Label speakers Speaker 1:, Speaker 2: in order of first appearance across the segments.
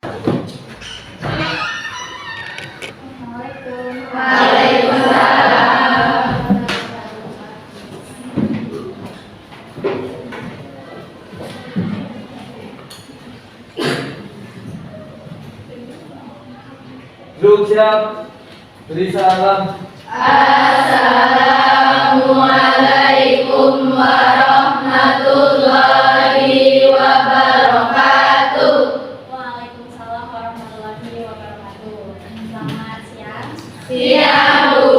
Speaker 1: Duduk siap, beri salam.
Speaker 2: Assalamualaikum warahmatullahi wabarakatuh.
Speaker 3: Waalaikumsalam warahmatullahi wabarakatuh. Selamat siang.
Speaker 2: Siang, Bu.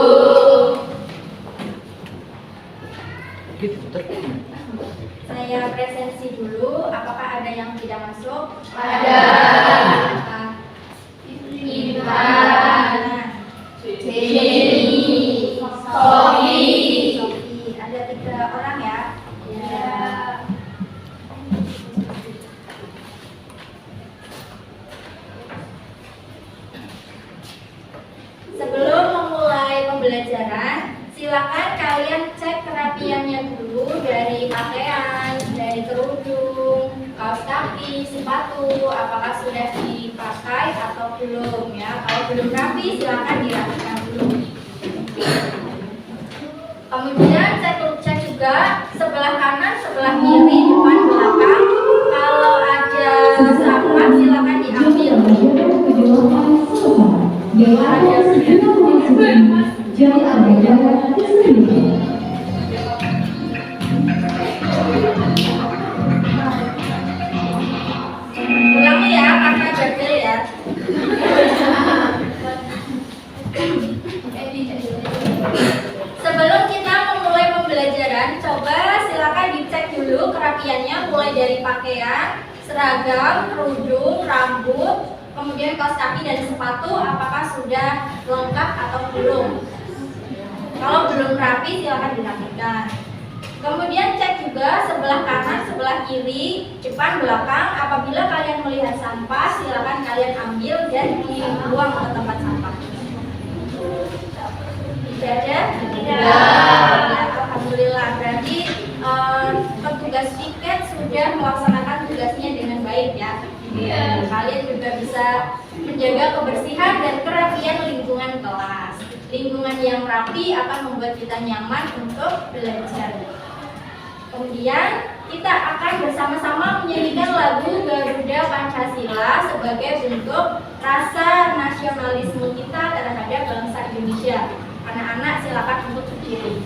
Speaker 3: Saya presensi dulu. Apakah ada yang tidak masuk?
Speaker 2: Ada.
Speaker 3: Iman,
Speaker 2: Jenny,
Speaker 3: Sofi. Ada 3 orang ya?
Speaker 2: Ya.
Speaker 3: Sebelum memulai pembelajaran, silakan kalian cek kerapiannya dulu dari pakaian, dari kerudung, kaos kaki, sepatu, apakah sudah dipakai atau belum ya. Kalau belum rapi, silakan dirapikan dulu. Kemudian cek juga sebelah kanan, sebelah kiri, depan, belakang. Kalau ada sampah, silakan diambil. Ulangi ya, karena gagal ya. Sebelum kita memulai pembelajaran, coba silakan dicek dulu kerapiannya, mulai dari pakaian, seragam, kerudung, rambut, kemudian kaos kaki dan sepatu, apakah sudah lengkap atau belum. Kalau belum rapi, silakan dirapikan. Kemudian cek juga sebelah kanan, sebelah kiri, depan, belakang. Apabila kalian melihat sampah, silakan kalian ambil dan dibuang ke tempat sampah. Tidak ada? Tidak. Ya, alhamdulillah. Berarti petugas piket sudah melaksanakan tugasnya dengan baik ya.
Speaker 2: Iya.
Speaker 3: Kalian juga bisa menjaga kebersihan dan kerapian lingkungan kelas. Lingkungan yang rapi akan membuat kita nyaman untuk belajar. Kemudian kita akan bersama-sama menyanyikan lagu Garuda Pancasila sebagai bentuk rasa nasionalisme kita terhadap bangsa Indonesia. Anak-anak silakan untuk berdiri.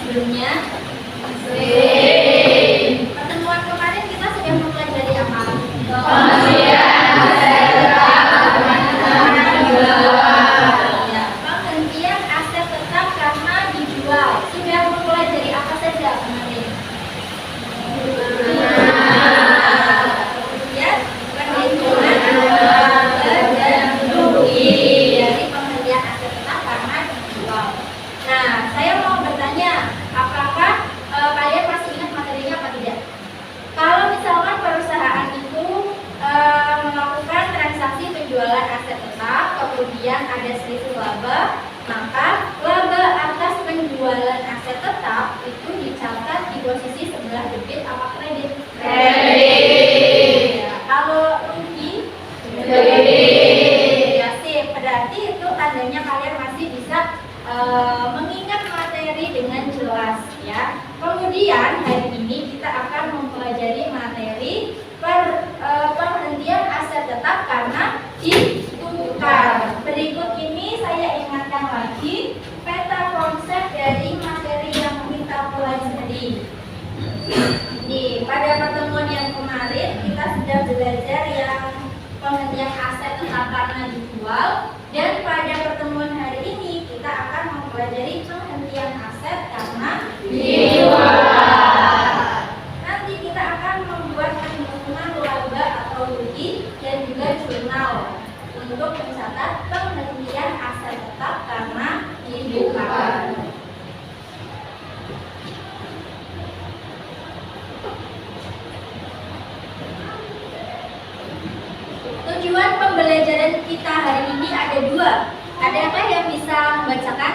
Speaker 3: sebelumnya? Pertemuan kemarin kita sudah mempelajari apa?
Speaker 2: Penghentian aset tetap karena dijual.
Speaker 3: Ya, penghentian aset tetap karena dijual. Sudah mempelajari apa saja kemarin? Kemudian perhitungan laba dan rugi. Jadi penghentian aset tetap karena dijual. Nah, saya mau bertanya, apakah kalian masih ingat materinya apa tidak? Kalau misalkan perusahaan itu melakukan transaksi penjualan aset tetap, kemudian ada selisih laba, maka laba atas penjualan aset tetap itu dicatat di posisi sebelah debit apa kredit?
Speaker 2: Kredit.
Speaker 3: Ya, kalau rugi?
Speaker 2: Kredit.
Speaker 3: Ya, sip. Berarti itu tandanya kalian masih bisa mengingat materi dengan jelas ya. Kemudian hari ini kita akan mempelajari materi penghentian aset tetap karena ditukar. Berikut ini saya ingatkan lagi peta konsep dari materi yang kita pelajari. Pada pertemuan yang kemarin kita sudah belajar yang penghentian aset tetap karena dijual, dan pada pertemuan hari ini kita akan mempelajari penghentian aset karena
Speaker 2: Dijual.
Speaker 3: Nanti kita akan membuat perhitungan laba atau rugi dan juga jurnal untuk mencatat penghentian aset tetap karena dijual. Tujuan pembelajaran kita hari ini ada dua. Adakah yang bisa membacakan?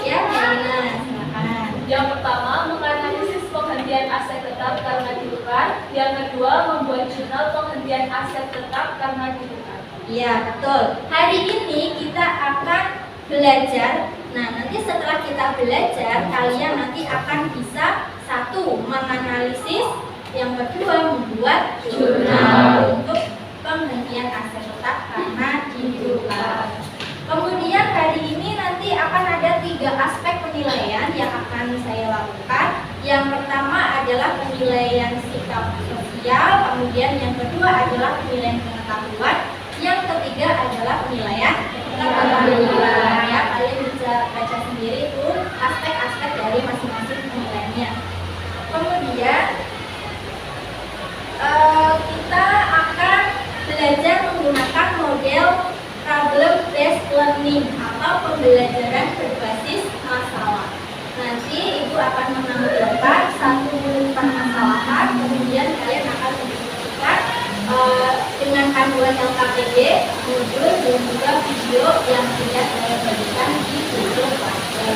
Speaker 3: Ya, Nina, silakan.
Speaker 4: Yang pertama, menganalisis penghentian aset tetap karena ditukar. Yang kedua, membuat jurnal penghentian aset tetap karena ditukar.
Speaker 3: Iya, betul. Hari ini kita akan belajar. Nah, nanti setelah kita belajar, kalian nanti akan bisa satu, menganalisis. Yang kedua, membuat jurnal untuk penghentian aset tetap karena ditukar. Kemudian hari ini nanti akan ada 3 aspek penilaian yang akan saya lakukan. Yang pertama adalah penilaian sikap sosial, kemudian yang kedua adalah penilaian pengetahuan, yang ketiga adalah penilaian keterampilan. Ya, kalian bisa baca sendiri itu aspek-aspek dari masing-masing penilaiannya. Kemudian kita akan belajar menggunakan model problem based learning atau pembelajaran berbasis masalah. Nanti ibu akan menampilkan satu permasalahan, kemudian kalian akan menunjukkan dengan panduan LKPD, modul dan juga video yang sudah saya berikan di video klasik.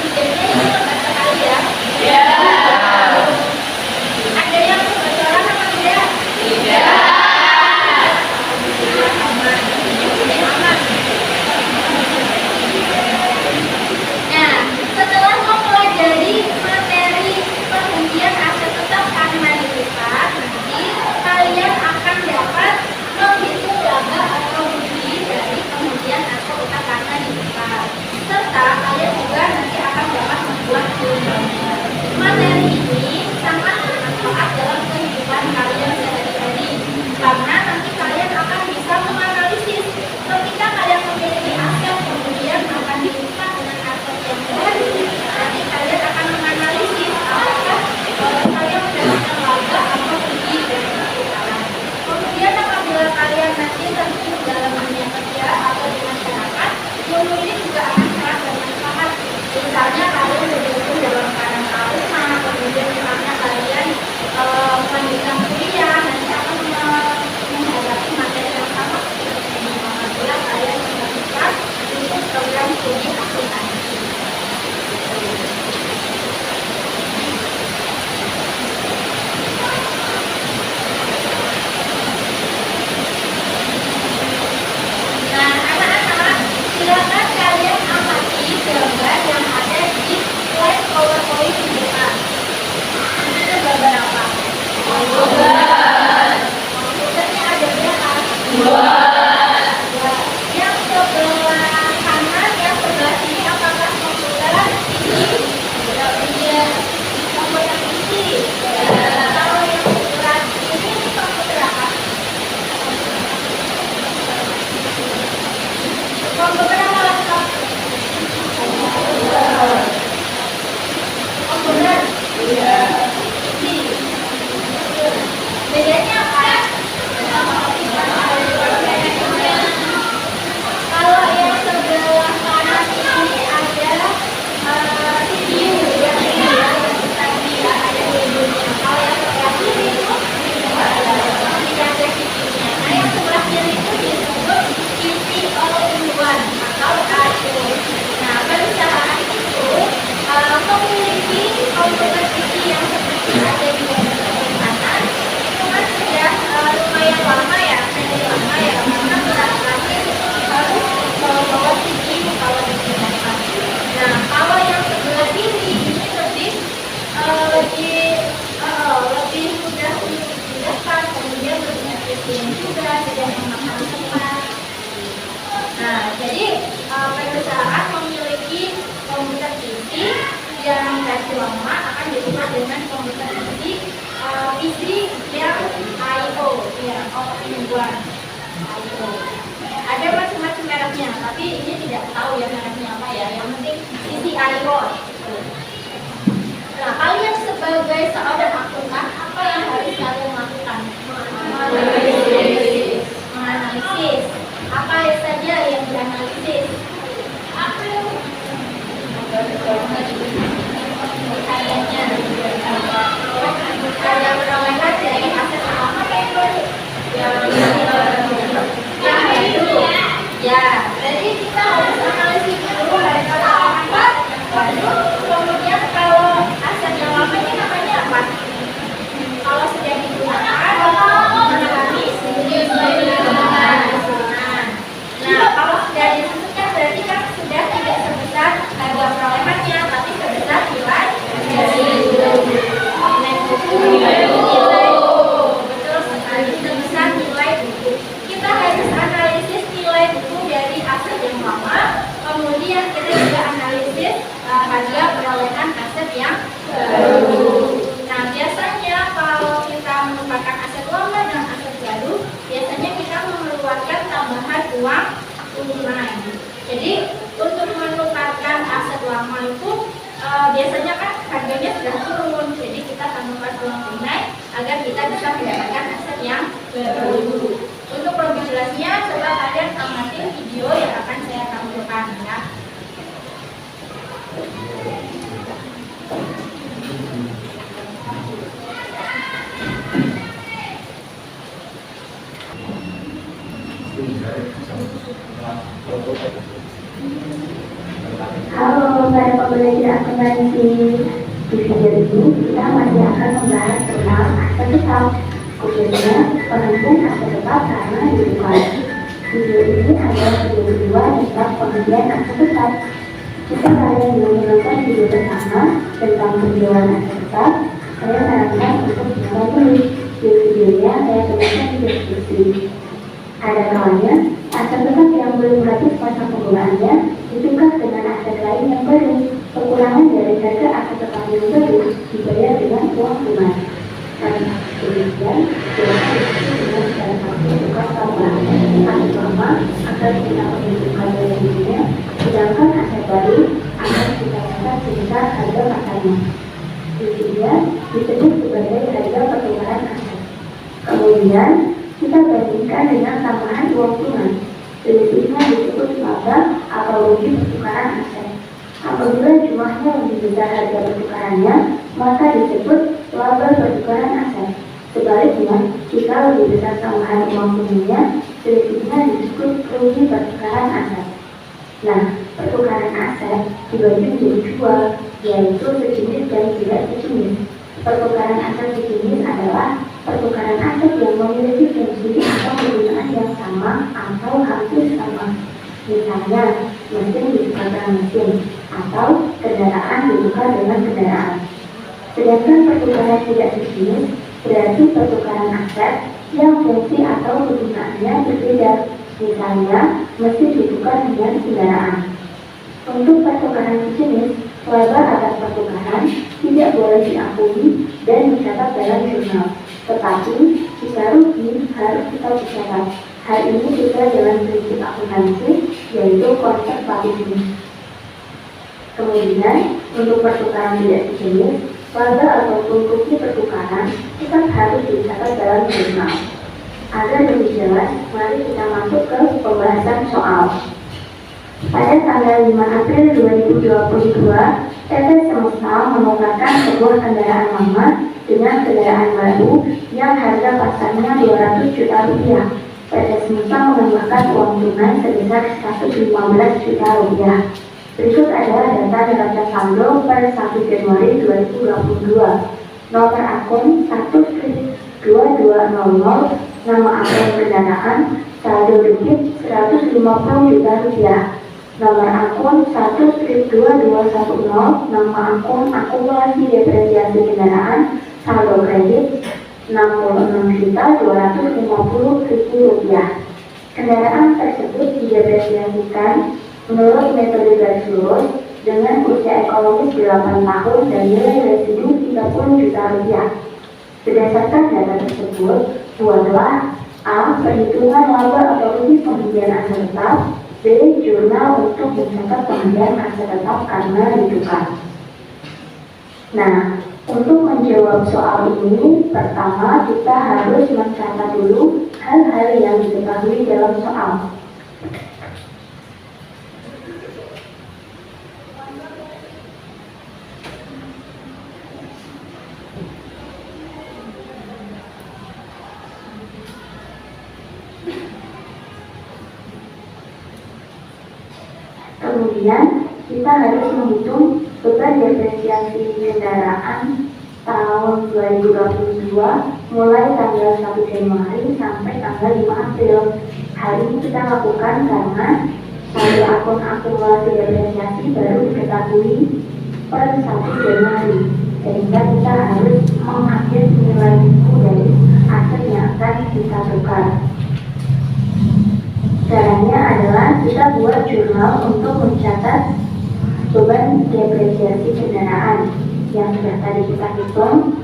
Speaker 3: Videonya ini lengkap sekali ya.
Speaker 2: Ya.
Speaker 3: Ada yang kebocoran apa tidak?
Speaker 2: Tidak.
Speaker 3: Nah, setelah mempelajari materi penghentian aset tetap karena ditukar, nanti kalian akan dapat menghitung laba atau rugi dari penghentian aset tetap karena ditukar. Kelompok berapa laptop? Kelompok berat? Iya. Bedanya apa? Kalau yang sebelah kanan ini ada CPU yang ini ya, tadi ada dulunya. Kalau yang sebelah kiri itu tidak ada CPU-nya. Nah, yang sebelah kiri itu disebut PC all-in-one atau AIO. Nah, perusahaan itu memiliki komputer PC yang seperti ada di gambar kanan. Itu kan sudah lumayan lama ya, karena berarti harus bawa CPU kalau digunakan. Nah, kalau yang sebelah kiri ini lebih mudah untuk digunakan, kemudian lebih efisien juga, tidak memakan tempat. Nah, jadi perusahaan memiliki komputer PC yang versi lama akan disebut dengan komputer PC yang I/O, ya, all-in-one I/O. Ada macam-macam mereknya, tapi ini tidak tahu ya mereknya apa ya. Yang penting PC I/O. Nah, kalian sebagai seorang akuntan, apa yang harus kalian lakukan? Menganalisis. Apa saja yang dianalisis? Kayaknya ada perolehan dari aset apa yang baru? Ya, jadi kita harus analisis dulu dari apa, baru kemudian kalau aset yang lama ini namanya apa? Kalau sudah digunakan, mengalami nah, kalau sudah disebutkan berarti kan sudah tidak sebesar harga perolehannya, tapi sebesar nilai betul sekali, sebesar nilai buku. Kita harus analisis nilai buku dari aset yang lama, kemudian kita juga analisis harga perolehan aset yang baru. Nah, biasanya kalau kita menukarkan aset lama dan aset baru, biasanya kita mengeluarkan tambahan uang tunai. Jadi untuk menukarkan aset lama itu biasanya kan harganya sudah turun, jadi kita tambahkan uang tunai agar kita bisa mendapatkan aset yang baru. Untuk lebih jelasnya, coba kalian amati video yang akan saya tampilkan ya.
Speaker 5: Halo para pembelajar akuntansi. Di video ini kita masih akan membahas tentang aset tetap, khususnya penentuan aset tetap karena ditukar. Video ini adalah video kedua tentang pengertian aset tetap. Jika kalian belum menonton video pertama tentang penjualan aset tetap, saya sarankan untuk menonton dulu. Di videonya saya tuliskan di deskripsi. Ada kalanya aset tetap yang belum habis masa penggunaannya ditukar dengan aset lain yang baru. Pengurangan dari harga aset tetap yang baru dibayar dengan uang tunai. Dan demikian jelaskan dengan salah satu tukar tambahan aset lama akan kita menentukan value-nya, sedangkan aset baru akan kita dapat sebesar harga masanya. Intinya disebut sebagai harga pertukaran aset. Kemudian kita bandingkan dengan tambahan uang tunai. Selisihnya disebut laba atau rugi pertukaran aset. Apabila jumlahnya lebih besar harga pertukarannya, maka disebut laba pertukaran aset. Sebaliknya, jika lebih besar tambahan uang tunainya, selisihnya disebut rugi pertukaran aset. Nah, pertukaran aset dibagi menjadi dua, yaitu sejenis dan tidak sejenis. Pertukaran aset sejenis adalah pertukaran aset yang memiliki fungsi atau penggunaan yang sama atau hampir sama. Misalnya, mesin ditukarkan mesin atau kendaraan ditukar dengan kendaraan. Sedangkan pertukaran tidak sejenis berarti pertukaran aset yang fungsi atau penggunaannya berbeda. Misalnya, mesin ditukar dengan kendaraan. Untuk pertukaran sejenis, laba atas pertukaran tidak boleh diakui dan dicatat dalam jurnal. Tetapi, jika rugi harus kita catat. Hal ini sesuai dengan prinsip akuntansi yaitu konservatisme. Kemudian, untuk pertukaran tidak sejenis, laba ataupun bukti pertukaran tetap harus dicatat dalam jurnal. Agar lebih jelas, mari kita masuk ke pembahasan soal. Pada tanggal 5 April 2022, PT Semesta menukarkan sebuah kendaraan lama dengan kendaraan baru yang harga pasarnya 200 juta rupiah. PT Semesta menambahkan uang tunai sebesar 115 juta rupiah. Berikut adalah data neraca saldo per 1 Januari 2022. Nomor akun 1.2200, nama akun kendaraan, saldo debit 150 juta rupiah. Nomor akun 1.2210, nama akun akumulasi depresiasi kendaraan, saldo kredit 66.250.000 rupiah. Kendaraan tersebut didepresiasikan menurut metode garis lurus dengan usia ekonomis 8 tahun dan nilai residu 30 juta rupiah. Berdasarkan data tersebut, buatlah A. Perhitungan laba atau rugi penghentian aset tetap, B. Jurnal untuk mencatat penghentian aset tetap karena ditukar. Nah, untuk menjawab soal ini, pertama kita harus mencatat dulu hal-hal yang diketahui dalam soal. Kemudian kita harus menghitung beban depresiasi kendaraan tahun 2022 mulai tanggal 1 Januari sampai tanggal 5 April. Hal ini kita lakukan karena saldo akun akumulasi depresiasi baru diketahui per 1 Januari, sehingga kita harus mengupdate nilai buku dari aset yang akan kita tukar. Caranya adalah kita buat jurnal untuk mencatat beban depresiasi kendaraan yang sudah tadi kita hitung.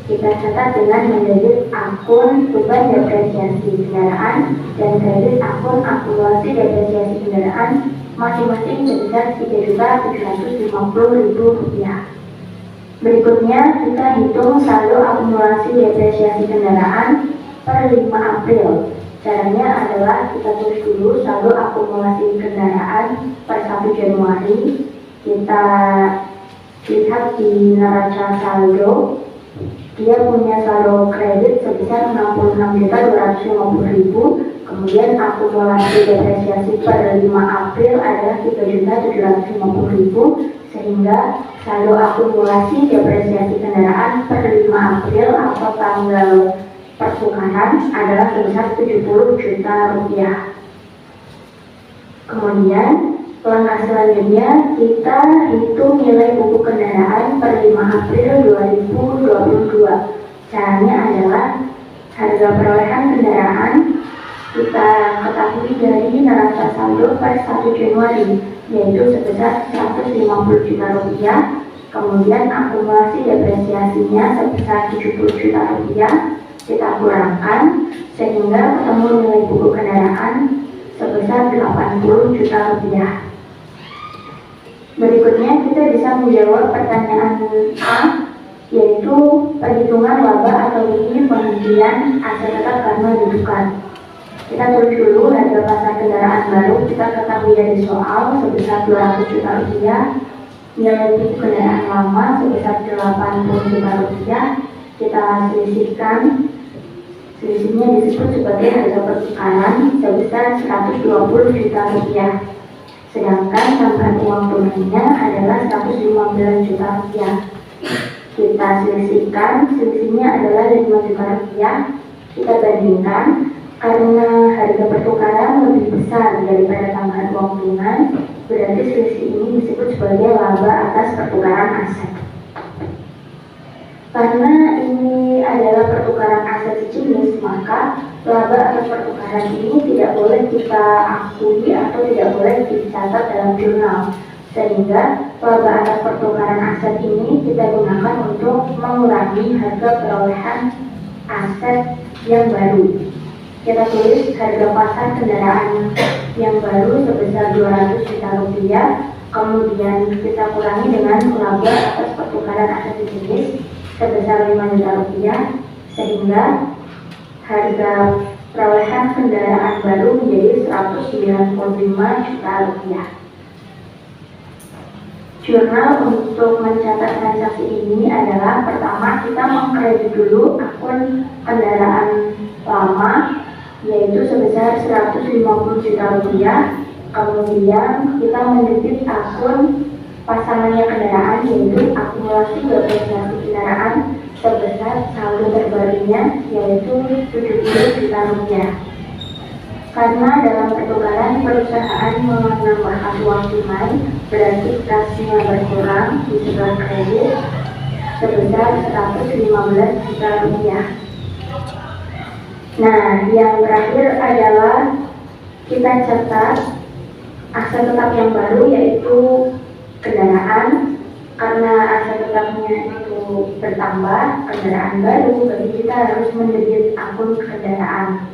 Speaker 5: Kita catat dengan mendebit akun beban depresiasi kendaraan dan kredit akun akumulasi depresiasi kendaraan masing-masing sebesar Rp3.750.000. Berikutnya kita hitung saldo akumulasi depresiasi kendaraan per 5 April. Caranya adalah kita tulis dulu saldo akumulasi kendaraan per 1 Januari. Kita lihat di neraca saldo, dia punya saldo kredit sebesar 66.250.000. Kemudian akumulasi depresiasi per 5 April adalah 3.750.000, sehingga saldo akumulasi depresiasi kendaraan per 5 April atau tanggal pertukaran adalah sebesar 70 juta rupiah. Kemudian langkah selanjutnya kita hitung nilai buku kendaraan per 5 April 2022. Caranya adalah harga perolehan kendaraan kita ketahui dari neraca saldo per 1 Januari, yaitu sebesar 150 juta rupiah. Kemudian akumulasi depresiasinya sebesar 70 juta rupiah. Kita kurangkan sehingga ketemu nilai buku kendaraan sebesar 80 juta rupiah. Berikutnya kita bisa menjawab pertanyaan A, yaitu perhitungan laba atau rugi penghentian aset tetap karena ditukar. Kita tulis dulu harga pasar kendaraan baru kita ketahui dari soal sebesar 200 juta rupiah, nilai buku kendaraan lama sebesar 80 juta rupiah. Kita selisihkan, selisihnya disebut sebagai harga pertukaran sebesar 120 juta rupiah. Sedangkan tambahan uang tunainya adalah 115 juta rupiah. Kita selisihkan, selisihnya adalah 5 juta rupiah. Kita bandingkan, karena harga pertukaran lebih besar daripada tambahan uang tunai, berarti selisih ini disebut sebagai laba atas pertukaran aset. Karena ini adalah pertukaran aset sejenis, maka laba atas pertukaran ini tidak boleh kita akui atau tidak boleh dicatat dalam jurnal. Sehingga laba atas pertukaran aset ini kita gunakan untuk mengurangi harga perolehan aset yang baru. kita tulis harga pasar kendaraan yang baru sebesar 200 juta rupiah, kemudian kita kurangi dengan laba atas pertukaran aset bisnis sebesar 5 juta rupiah, sehingga harga perolehan kendaraan baru menjadi 195 juta rupiah. Jurnal untuk mencatat transaksi ini adalah: pertama, kita mengkredit dulu akun kendaraan lama yaitu sebesar 150 juta rupiah, kemudian kita mendebit akun pasangannya kendaraan yaitu akumulasi depresiasi kendaraan sebesar saldo terbarunya yaitu 70 juta rupiah. Karena dalam pertukaran perusahaan menambahkan uang tunai, berarti kasnya berkurang di sebelah kredit sebesar 115 juta rupiah. Nah, yang terakhir adalah kita catat aset tetap yang baru yaitu kendaraan. Karena aset tetapnya itu bertambah, kendaraan baru, berarti kita harus mendebit akun kendaraan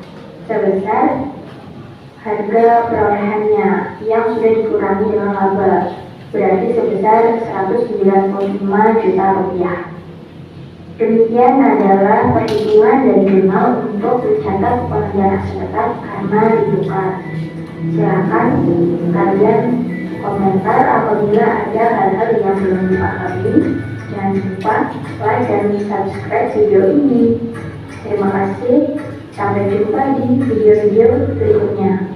Speaker 5: sebesar harga perolehannya yang sudah dikurangi dengan laba, berarti sebesar 195 juta rupiah. Demikian adalah perhitungan dari jurnal untuk mencatat penghasilan aset tetap karena ditukar. Silakan kalian komentar apabila ada hal-hal yang belum dipahami. Jangan lupa like dan subscribe video ini. Terima kasih. Sampai jumpa di video-video berikutnya.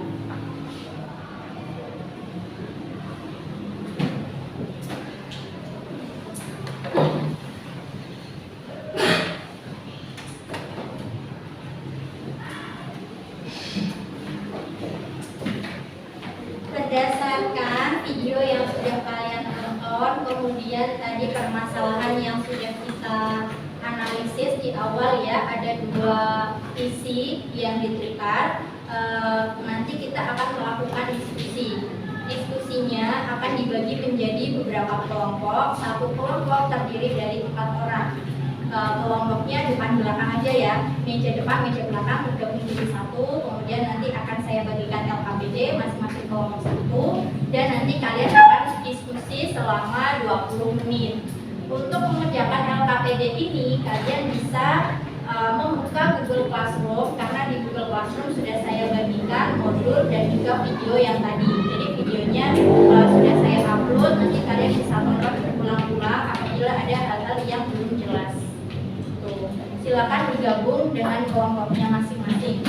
Speaker 3: Berdasarkan video yang sudah kalian tonton, kemudian tadi permasalahan yang sudah kita analisis di awal ya, ada dua isi yang ditukar. Nanti kita akan melakukan diskusi. Diskusinya akan dibagi menjadi beberapa kelompok. Satu kelompok terdiri dari 4 orang. Kelompoknya depan belakang aja ya, meja depan, meja belakang bergabung menjadi satu. Kemudian nanti akan saya bagikan LKPD masing-masing kelompok satu, dan nanti kalian akan diskusi selama 20 menit. Untuk mengerjakan LKPD ini kalian bisa membuka Google Classroom, karena di Google Classroom sudah saya bagikan modul dan juga video yang tadi. Jadi videonya sudah saya upload, nanti kalian bisa tonton berulang-ulang apabila ada hal-hal yang belum jelas. Tuh. Silakan bergabung dengan kelompoknya masing-masing.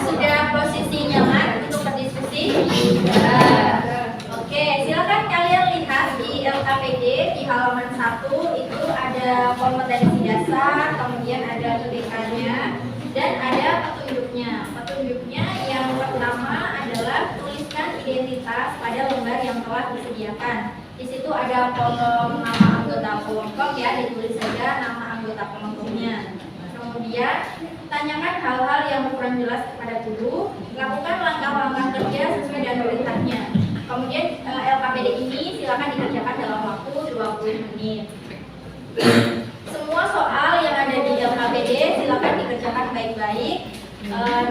Speaker 3: Sudah posisi nyaman untuk berdiskusi? Oke, silakan kalian lihat di LKPD di halaman 1 itu ada kompetensi dasar, kemudian ada IPK-nya, dan ada petunjuknya. Petunjuknya yang pertama adalah tuliskan identitas pada lembar yang telah disediakan. Di situ ada kolom nama anggota kelompok ya, ditulis saja nama anggota kelompoknya. Kemudian tanyakan hal-hal yang kurang jelas kepada guru, lakukan langkah-langkah kerja sesuai dengan perintahnya. Kemudian LKPD ini silakan dikerjakan dalam waktu 20 menit. Semua soal yang ada di LKPD silakan dikerjakan baik-baik.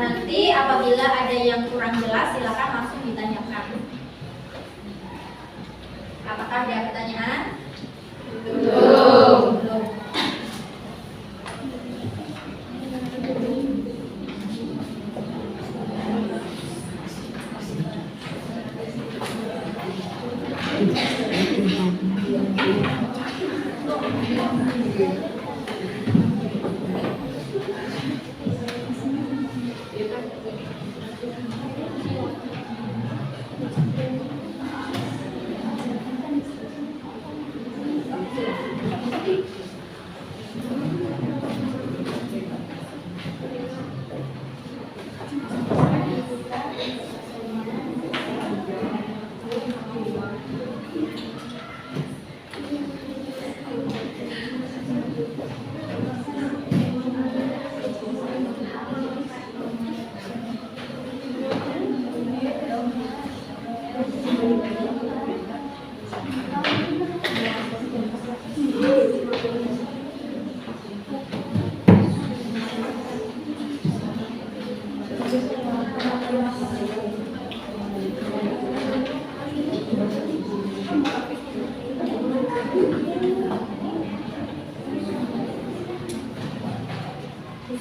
Speaker 3: Nanti apabila ada yang kurang jelas silakan langsung ditanyakan. Apakah ada pertanyaan? Belum.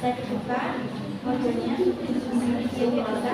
Speaker 3: Bisa dibuka modulnya. Dibuka.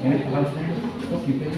Speaker 6: Ini harusnya kok gitu ya?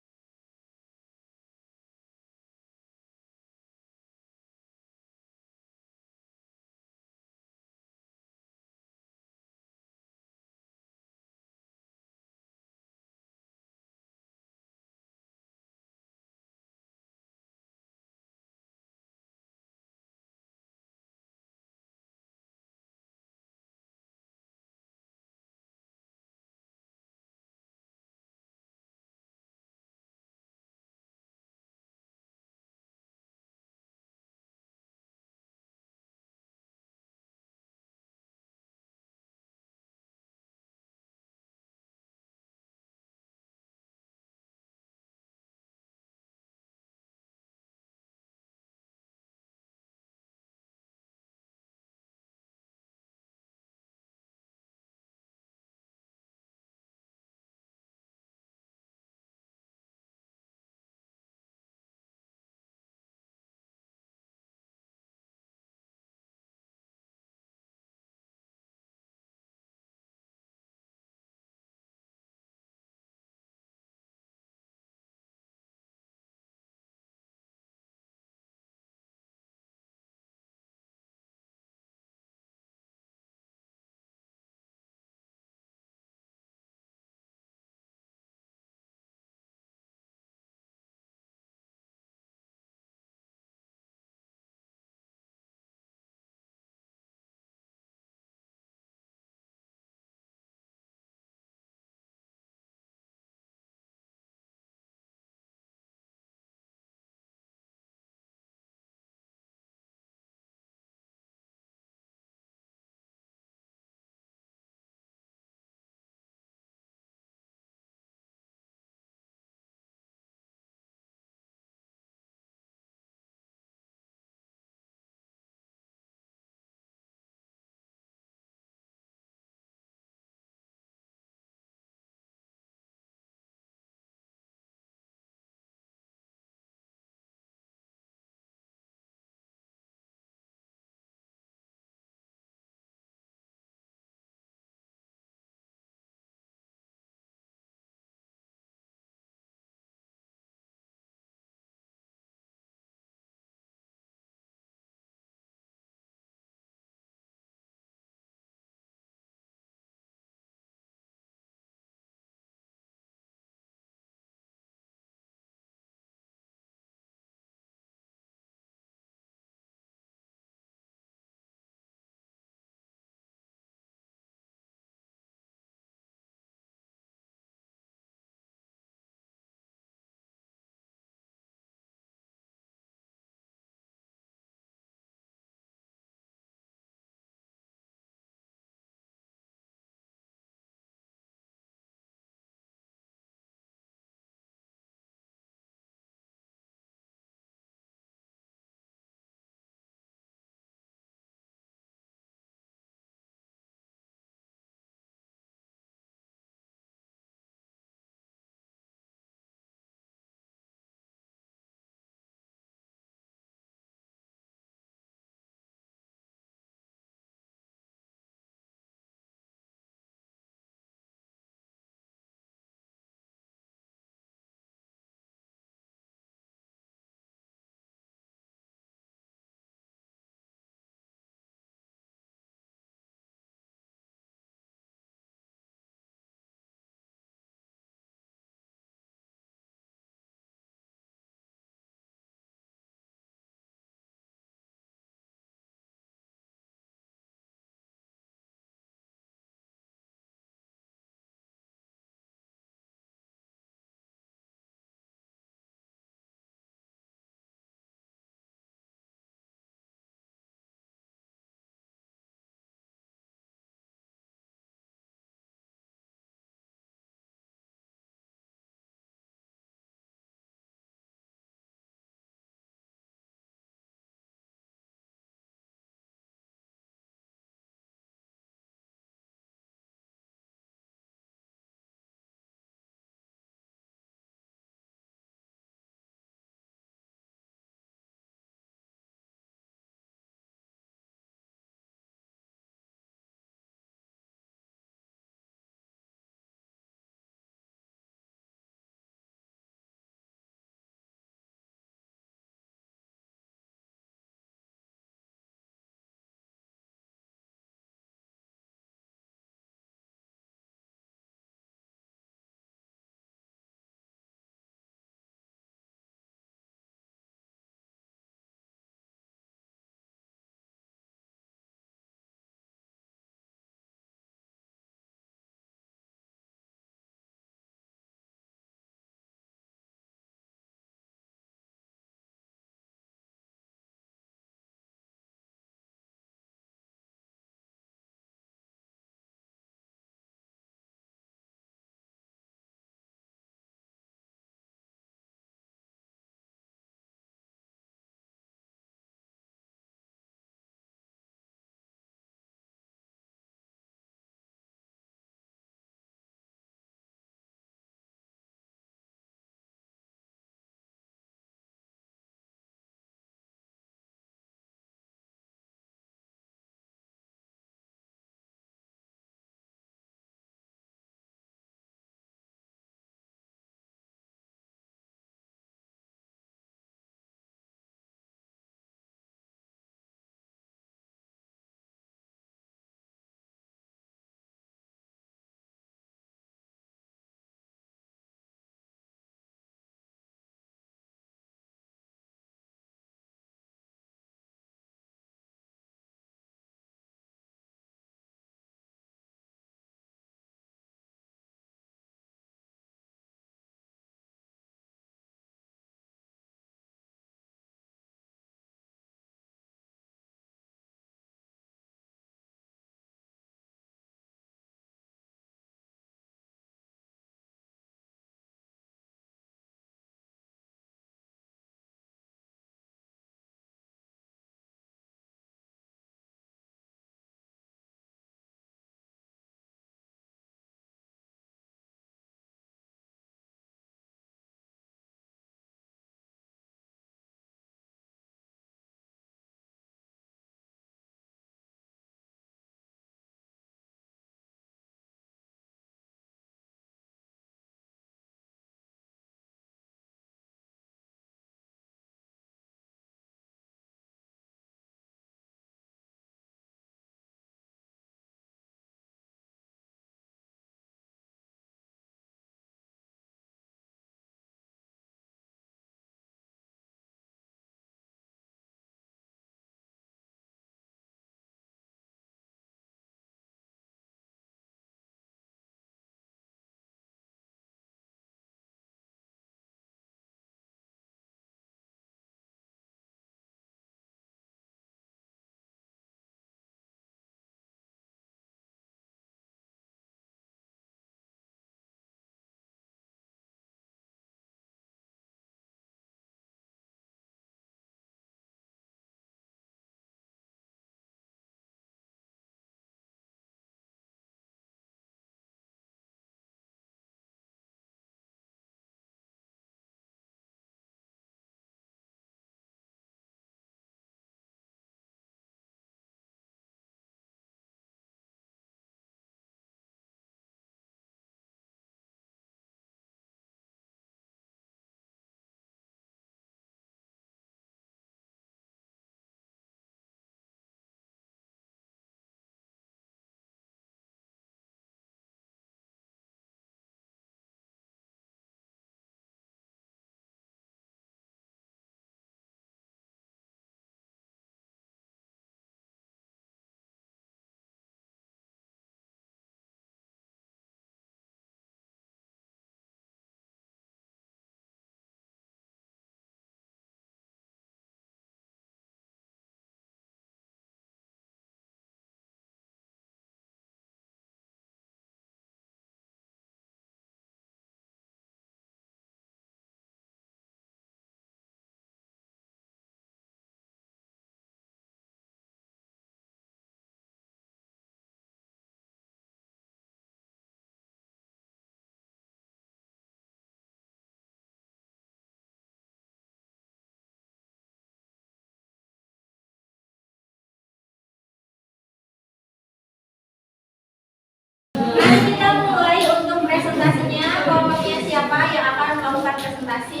Speaker 3: presentasi.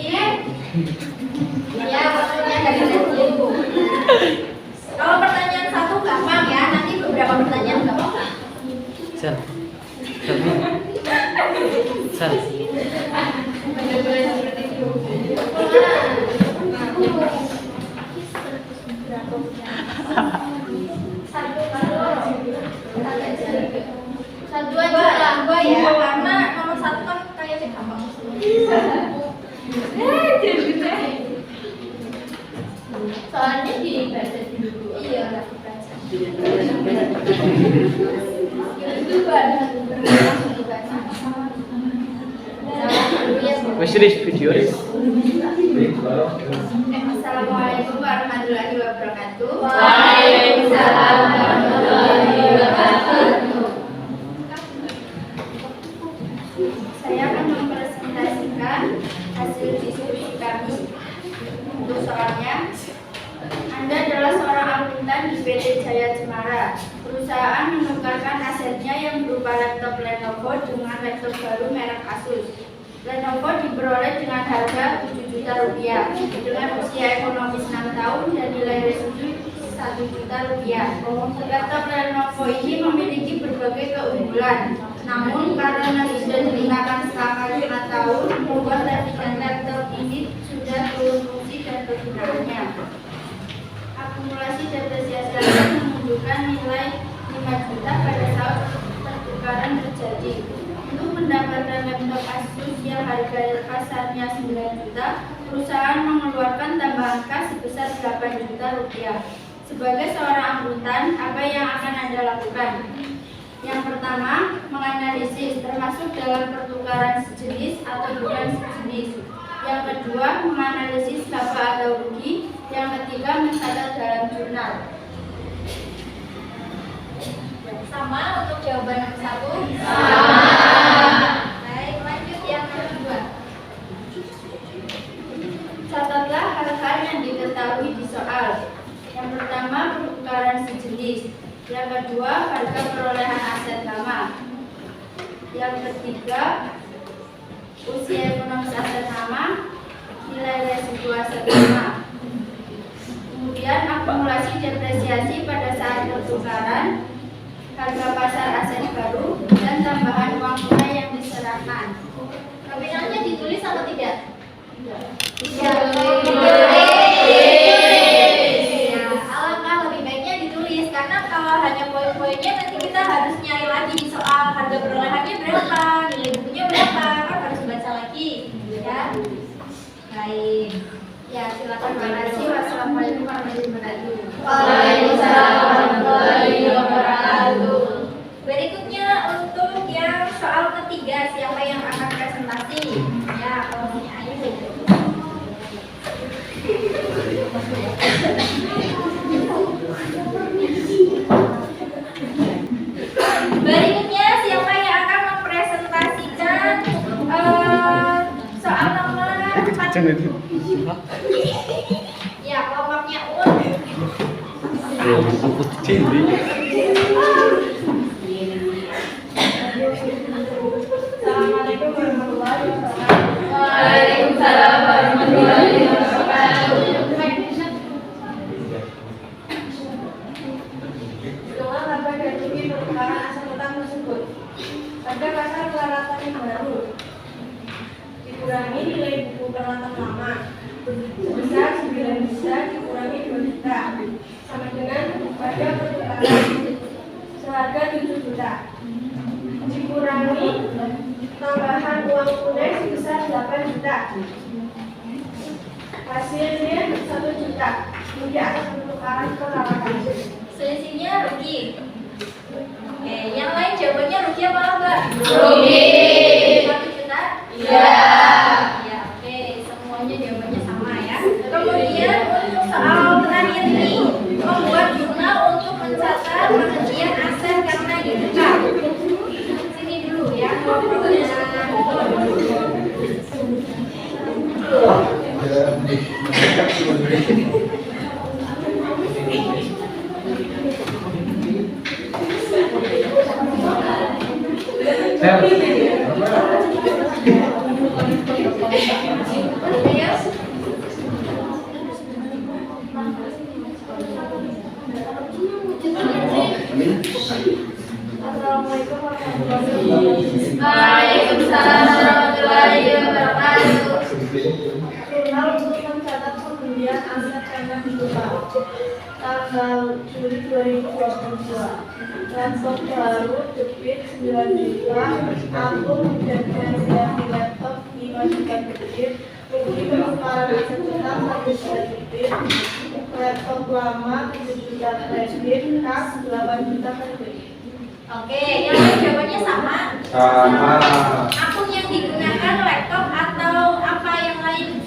Speaker 3: Ya, waktunya dari Najib. Kalau pertanyaan satu gampang ya, nanti beberapa pertanyaan gampang.
Speaker 1: Sel. Sel.
Speaker 3: Satu aja lah, gua ya, karena nomor satu kan kayaknya gampang.
Speaker 2: Soalnya dibaca dulu.
Speaker 3: Iya.
Speaker 1: Wes video nih.
Speaker 3: Assalamualaikum warahmatullahi wabarakatuh.
Speaker 2: Waalaikumsalam warahmatullahi wabarakatuh.
Speaker 3: Saya akan mempresentasikan hasil diskusi kami. Untuk soalnya, Anda adalah seorang akuntan di PT Jaya Cemara. Perusahaan menukarkan asetnya yang berupa laptop Lenovo dengan laptop baru merek Asus. Lenovo diperoleh dengan harga 7 juta rupiah dengan usia ekonomis 6 tahun dan nilai residu 1 juta rupiah. Laptop Lenovo ini memiliki berbagai keunggulan. Namun karena sudah digunakan selama 5 tahun, membuat laptop ini sudah turun fungsi dan kegunaannya. Akumulasi depresiasi menunjukkan nilai 5 juta pada saat pertukaran terjadi. Untuk mendapatkan laptop Asus yang harga pasarnya 9 juta, perusahaan mengeluarkan tambahan kas sebesar 8 juta rupiah. Sebagai seorang akuntan, apa yang akan Anda lakukan? Yang pertama, menganalisis termasuk dalam pertukaran sejenis atau bukan sejenis. Yang kedua, menganalisis laba atau rugi. Yang ketiga, mencatat dalam jurnal. Sama untuk jawaban nomor satu. Baik, lanjut yang kedua. Catatlah hal-hal yang diketahui di soal. Yang pertama, pertukaran sejenis. Yang kedua, harga perolehan aset lama. Yang ketiga, usia ekonomis aset lama, nilai residu aset lama. Kemudian akumulasi depresiasi pada saat pertukaran, harga pasar aset baru, dan tambahan uang tunai yang diserahkan. Nominalnya ditulis atau tidak? Tidak. Alangkah lebih baiknya ditulis, karena kalau hanya poin-poinnya nanti kita harus nyari lagi di soal harga perolehannya berapa, nilai bukunya berapa, kan harus baca lagi, ya. Baik. Ya, silakan. Terima kasih. Wassalamualaikum warahmatullahi wabarakatuh.
Speaker 2: Waalaikumsalam warahmatullahi wabarakatuh.
Speaker 3: Berikutnya untuk yang soal ketiga, siapa yang akan presentasi? Ya, kalau punya Ayu. Berikutnya siapa yang akan mempresentasikan soal nomor 4? Ya, kelompoknya Un.
Speaker 1: Aku cili.
Speaker 3: Assalamualaikum warahmatullahi wabarakatuh.
Speaker 2: Waalaikumsalam warahmatullahi wabarakatuh.
Speaker 3: Dengan laba dan rugi pertukaran aset utang tersebut. Pada pasar peralatan yang baru dikurangi nilai buku peralatan lama sebesar 9 juta dikurangi 2 juta sama dengan pada pertukaran seharga 7 juta dikurangi tambahan uang tunai sebesar 8 juta, hasilnya 1 juta. Rugi atas pertukaran peralatan. Selisihnya rugi. Oke, yang lain jawabannya rugi apa enggak?
Speaker 2: Rugi.
Speaker 3: 1 juta?
Speaker 2: Iya.
Speaker 3: Ya, oke, semuanya jawabannya sama ya. Kemudian untuk soal terakhir ini, membuat jurnal untuk mencatat penghentian aset karena ditukar. Sini dulu ya.
Speaker 1: Sel.
Speaker 4: tanggal Juli 2022. Laptop baru debit 9 juta, akun dan finansiasi laptop 5 juta debit, rugi penukaran aset tetap 1 juta debit, laptop lama 7 juta kredit, kas 8 juta kredit.
Speaker 3: Oke, yang lain jawabannya sama?
Speaker 6: Sama.
Speaker 3: Akun yang digunakan laptop atau apa yang lain?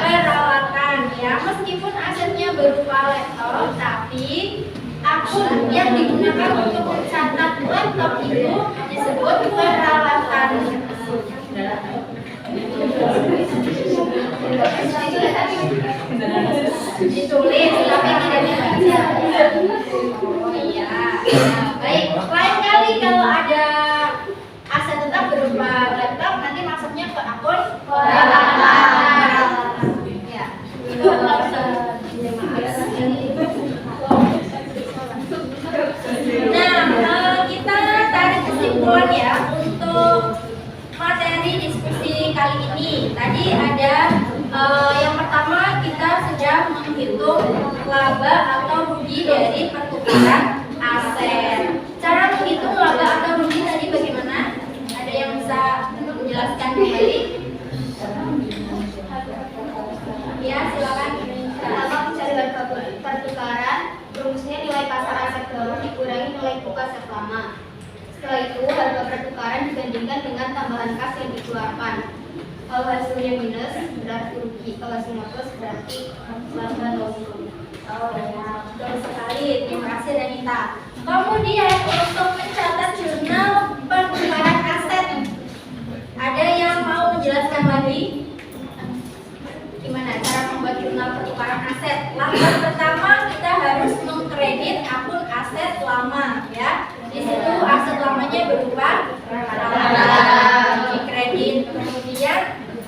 Speaker 3: Peralatan ya, meskipun asetnya berupa laptop, tapi akun yang digunakan untuk mencatat laptop itu disebut peralatan. Ditulis tapi tidak dibaca. Oh iya. Baik, lain kali kalau ada aset tetap berupa laptop nanti masuknya ke akun peralatan. Ya. Nah, kita tarik kesimpulan ya untuk materi diskusi kali ini. Tadi ada yang pertama kita sudah menghitung laba atau rugi dari pertukaran aset. Cara menghitung laba atau rugi tadi bagaimana? Ada yang bisa menjelaskan kembali? Ya, silakan.
Speaker 2: Pertama, mencari harga pertukaran, rumusnya nilai pasar aset baru dikurangi nilai buku aset lama. Setelah itu, harga pertukaran dibandingkan dengan tambahan kas yang dikeluarkan. Kalau hasilnya minus, berarti rugi. Kalau hasilnya plus, berarti laba nol.
Speaker 3: Oh ya, betul sekali. Terima kasih Renita. Kemudian untuk mencatat jurnal pertukaran aset, ada yang mau menjelaskan lagi? Gimana cara membuat jurnal pertukaran aset? Langkah pertama kita harus mengkredit akun aset lama, ya. Di situ aset lamanya berupa peralatan, dikredit. Kemudian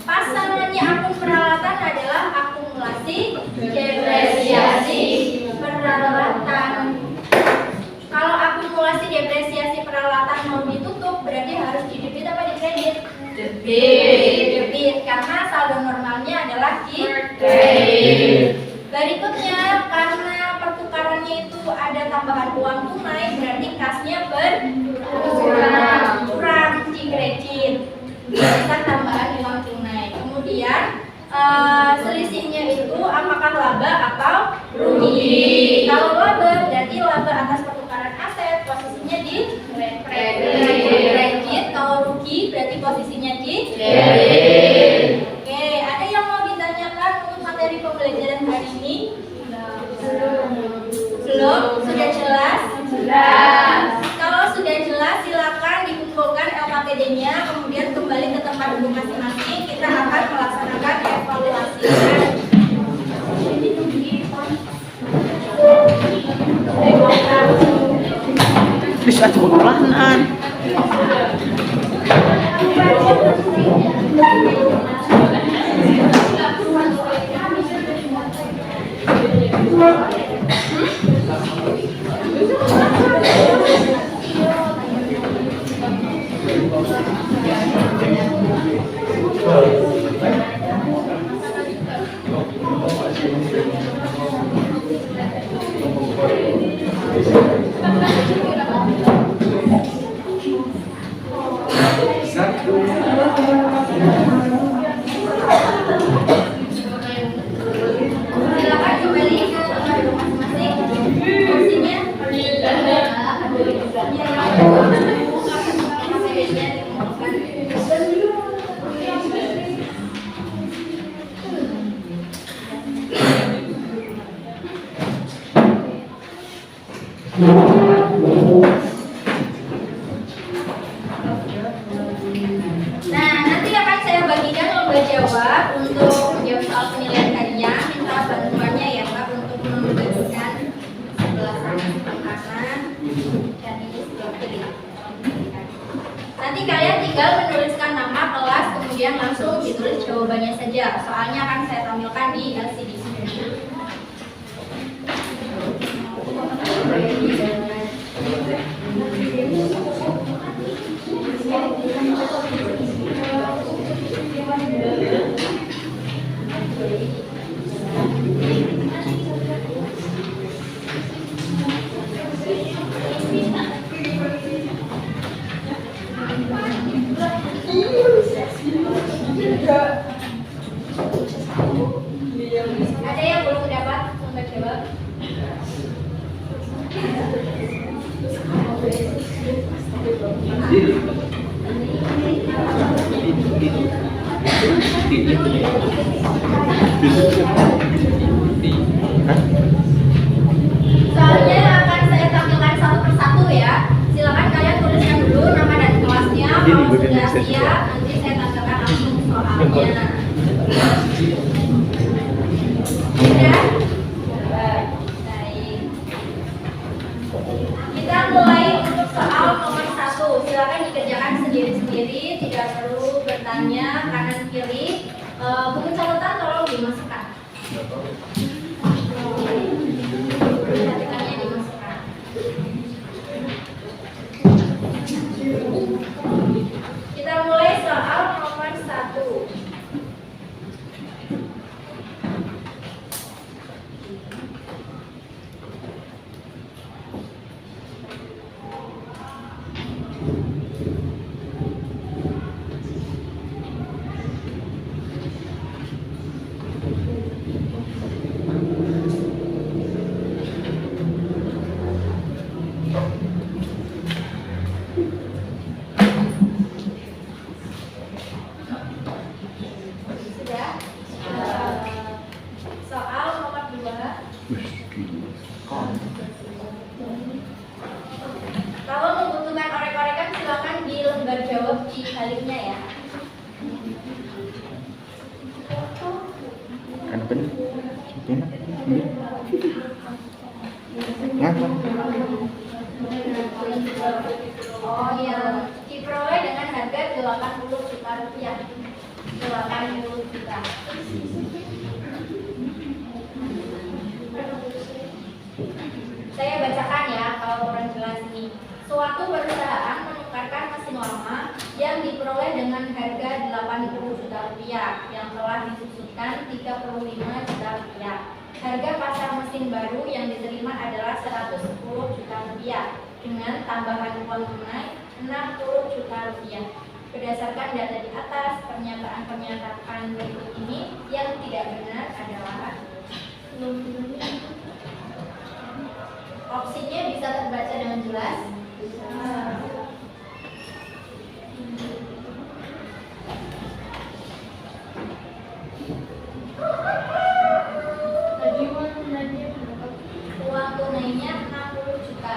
Speaker 3: pasangannya akun peralatan adalah akumulasi depresiasi peralatan. Kalau akumulasi depresiasi peralatan mau ditutup berarti harus didebit apa dikredit? Debit, karena saldo normalnya adalah di kredit. Berikutnya, karena pertukarannya itu ada tambahan uang tunai, berarti kasnya berkurang di kredit. Bukan tambahan uang tunai. Kemudian selisihnya itu apakah laba atau rugi? Kalau laba berarti laba atas pertukaran aset posisinya di kredit. Kalau rugi berarti posisinya di debit. Oke, ada yang mau ditanyakan untuk materi pembelajaran hari ini? Belum? Sudah jelas? Sudah. Kalau sudah jelas silakan dikumpulkan LKPD-nya, kemudian kembali ke tempat duduk masing-masing. Kita akan melaksanakan evaluasi.
Speaker 1: Bisa cukup pelanan.
Speaker 3: Silakan kembali ke tempat duduk masing-masing. Kursinya Nah, nanti akan saya bagikan lomba jawab untuk menjawab soal penilaian harian. Minta bantuannya ya Pak untuk membagikan sebelah kanan dan ini sebelah kiri. Nanti kalian tinggal menuliskan nama kelas, kemudian langsung ditulis jawabannya saja. Soalnya akan saya tampilkan di LCD. Ada yang belum dapat untuk jawab? Soalnya akan saya tampilkan satu persatu ya. Silakan kalian tuliskan dulu nama dan kelasnya. Kalau sudah siap, nanti saya tampilkan langsung soalnya. Sudah? Baik. Kita mulai untuk soal nomor 1. Silakan dikerjakan sendiri-sendiri, tidak perlu bertanya kanan kiri. Buku catatan tolong dimasukkan. Catatannya dimasukkan. Kita mulai soal nomor 1. Sudah? Soal nomor 2. Kalau membutuhkan orek-orekan silakan di lembar jawab di baliknya ya.
Speaker 6: Kan bener. Enak. Ngapa?
Speaker 3: Oh, yang diperoleh dengan harga 80 juta rupiah. 80 juta. Saya bacakan ya kalau kurang jelas ini. Suatu perusahaan menukarkan mesin lama yang diperoleh dengan harga 80 juta rupiah yang telah disusutkan 35 juta rupiah. Harga pasar mesin baru yang diterima adalah 110 juta rupiah dengan tambahan uang tunai 60 juta rupiah. Berdasarkan data di atas, pernyataan berikut ini yang tidak benar adalah opsinya bisa terbaca dengan jelas. Uang tunainya 60 juta.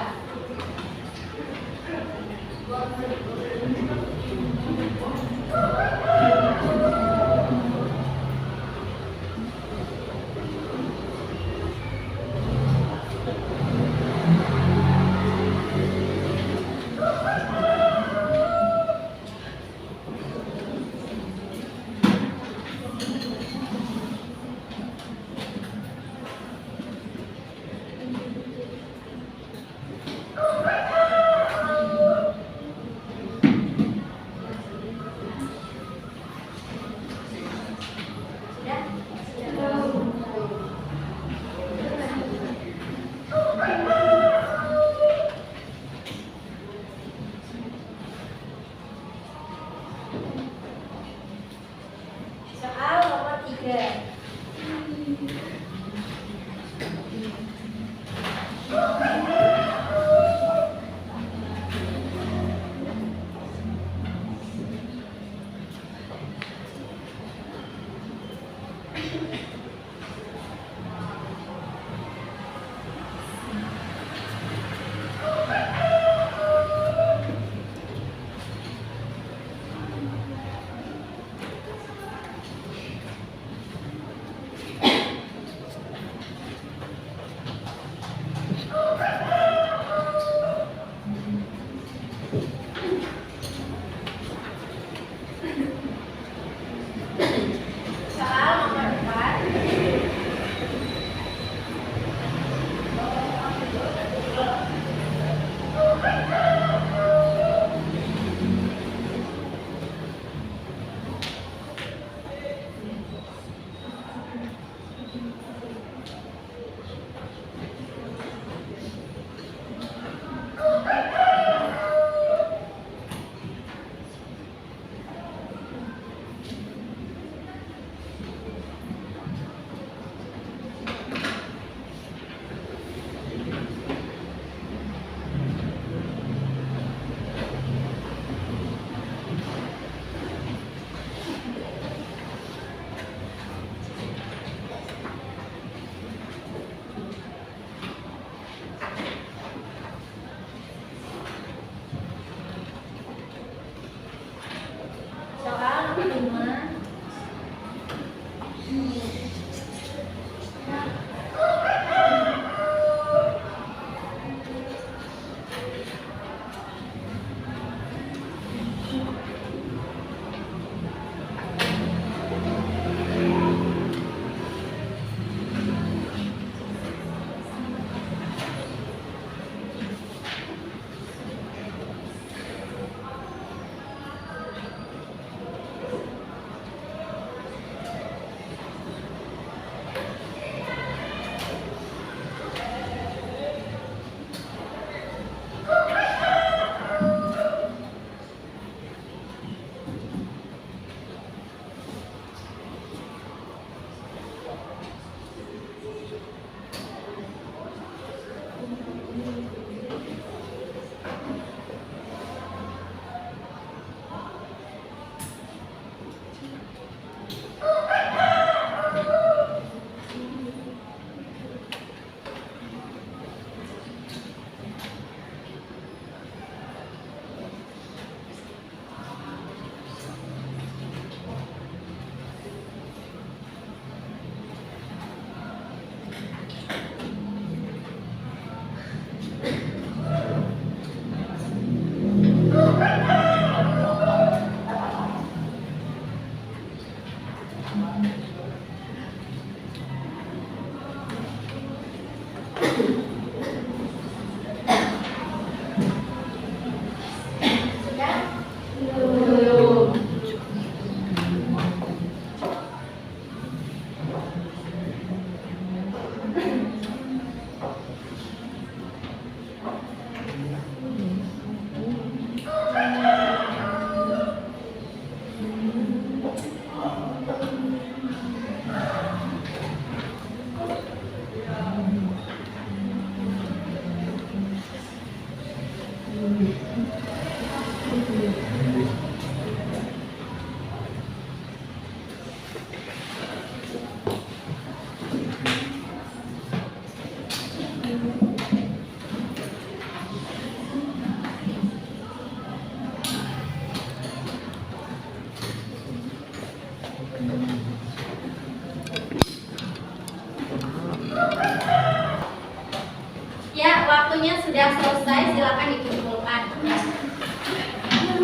Speaker 3: sudah selesai, silakan dikumpulkan.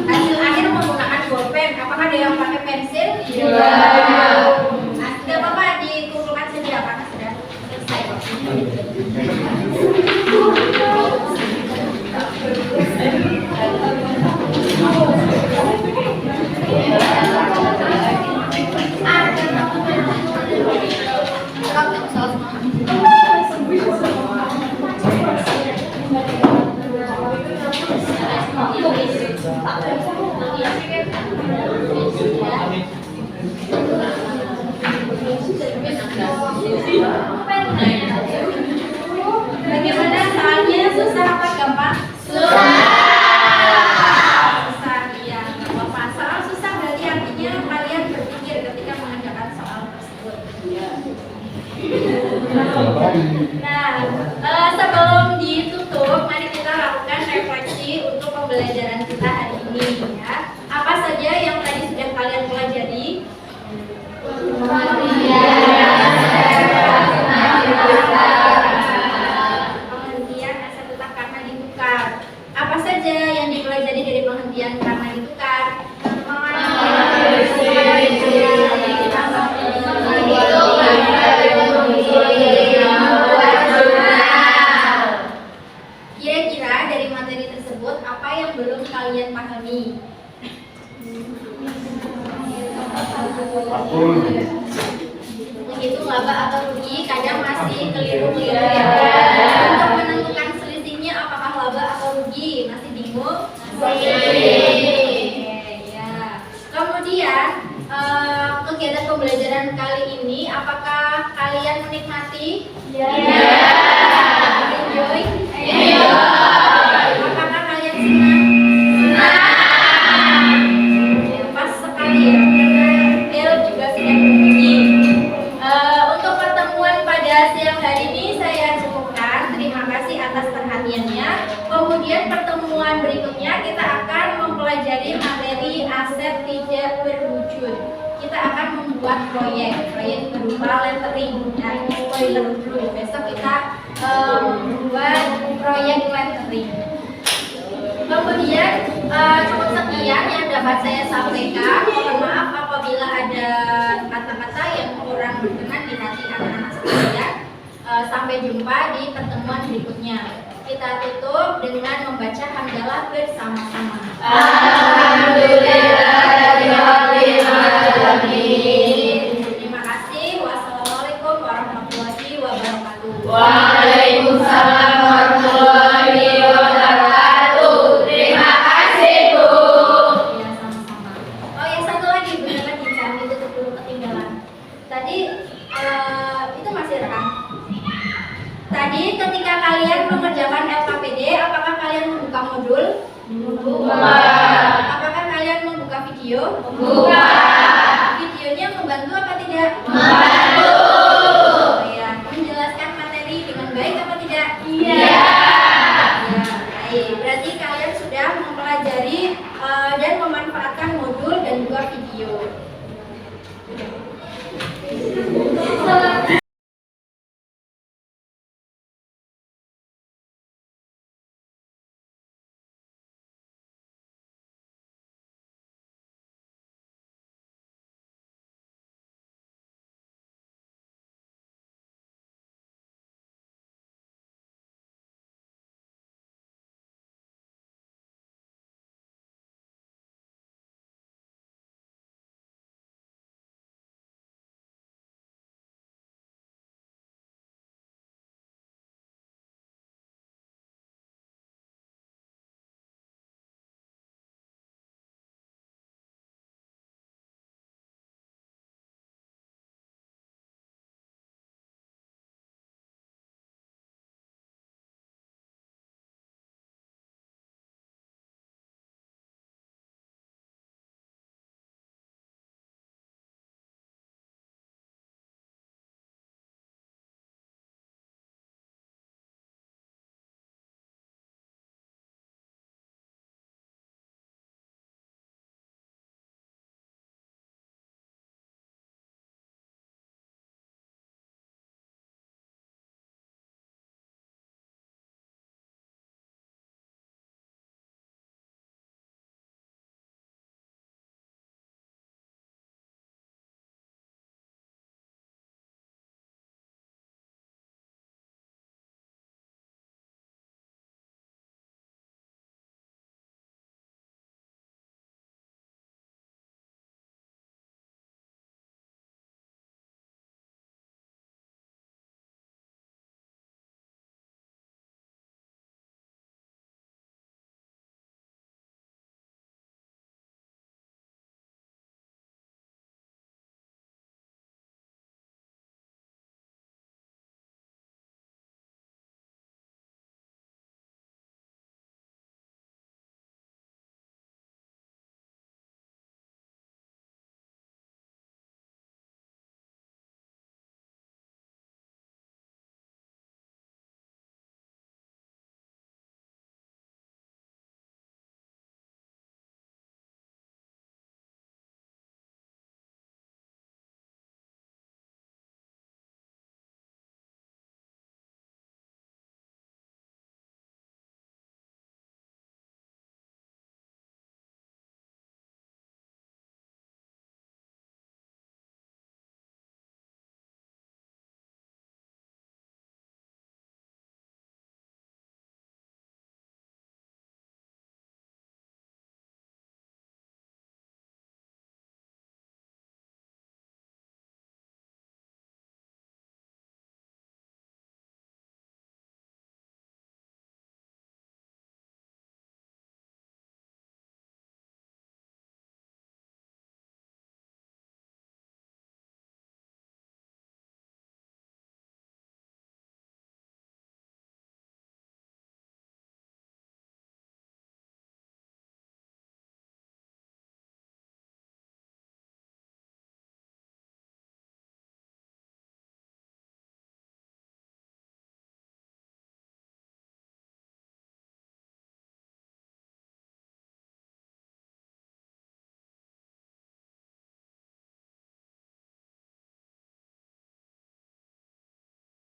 Speaker 3: Hasil akhir menggunakan bolpen. Apakah ada yang pakai pensil? Iya. Nah, tidak apa-apa, dikumpulkan saja apakah sudah selesai. Bagaimana soalnya, susah apa gampang? Susah, iya, nggak apa-apa. Soal susah berarti artinya kalian berpikir ketika mengerjakan soal tersebut. Nah, sebelum ditutup, mari kita lakukan refleksi untuk pembelajaran kita hari ini ya. Apa saja yang tadi sudah kalian pelajari? Penghentian aset tetap karena ditukar. Apa saja yang dipelajari dari penghentian karena ditukar? Kira-kira dari materi tersebut apa yang belum kalian pahami? Begitu laba atau rugi kadang masih keliru-keliru ya. Untuk menentukan selisihnya apakah laba atau rugi masih bingung? Ya. Kemudian kegiatan pembelajaran kali ini apakah kalian menikmati? Enjoy? Apakah kalian senang? Pas sekali ya, karena bel juga sudah berbunyi. Untuk pertemuan pada siang hari ini saya cukupkan. Terima kasih atas perhatiannya. Kemudian pertemuan berikutnya kita akan mempelajari materi aset tidak berwujud. Kita akan membuat proyek berupa lettering. Nah, spoiler dulu, besok kita membuat proyek lettering. Kemudian cukup sekian yang dapat saya sampaikan. Mohon maaf apabila ada kata-kata yang kurang berkenan di hati anak-anak sekalian. Sampai jumpa di pertemuan berikutnya. Kita tutup dengan membaca hamdalah bersama-sama. Terima kasih. Wassalamualaikum warahmatullahi wabarakatuh.
Speaker 7: Waalaikumsalam warahmatullahi wabarakatuh. Terima kasih, Bu.
Speaker 3: Ya, sama-sama. Oh ya, satu lagi, benar lagi, jangan ditutup dulu ketinggalan. Tadi itu masih rekam. Tadi ketika kalian mengerjakan LKPD, apakah kalian membuka modul?
Speaker 7: Membuka.
Speaker 3: Apakah kalian membuka video?
Speaker 7: Membuka.
Speaker 3: Videonya membantu apa tidak?
Speaker 7: Membantu.
Speaker 3: Ya, menjelaskan materi dengan baik apa tidak?
Speaker 7: Iya.
Speaker 3: Ya, baik. Berarti kalian sudah mempelajari dan memanfaatkan modul dan juga video.